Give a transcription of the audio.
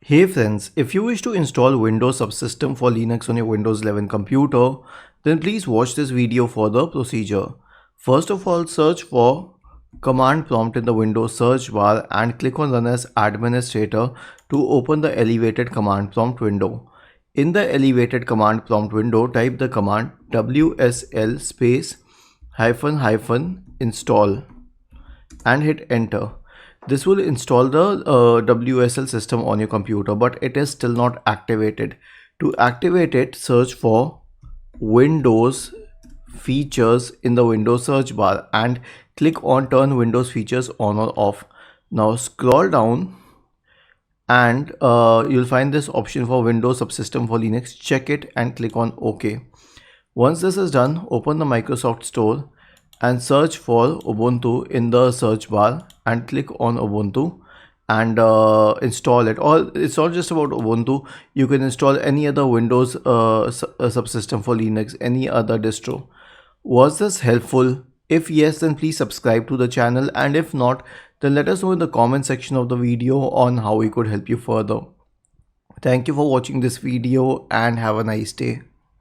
Hey friends, if you wish to install Windows Subsystem for Linux on your Windows 11 computer, then please watch this video for the procedure. First of all, search for command prompt in the Windows search bar and click on Run as Administrator to open the elevated command prompt window. In the elevated command prompt window, type the command WSL space hyphen hyphen install and hit enter. This will install the WSL system on your computer, but it is still not activated. To activate it, search for Windows features in the Windows search bar and click on turn Windows features on or off. Now scroll down and you'll find this option for Windows Subsystem for Linux. Check it and click on OK. Once this is done, open the Microsoft Store and search for Ubuntu in the search bar and click on Ubuntu and install it. Or it's not just about Ubuntu, you can install any other Windows subsystem for Linux, any other distro. Was this helpful? If yes, then please subscribe to the channel, and if not, then let us know in the comment section of the video on how we could help you further. Thank you for watching this video and have a nice day.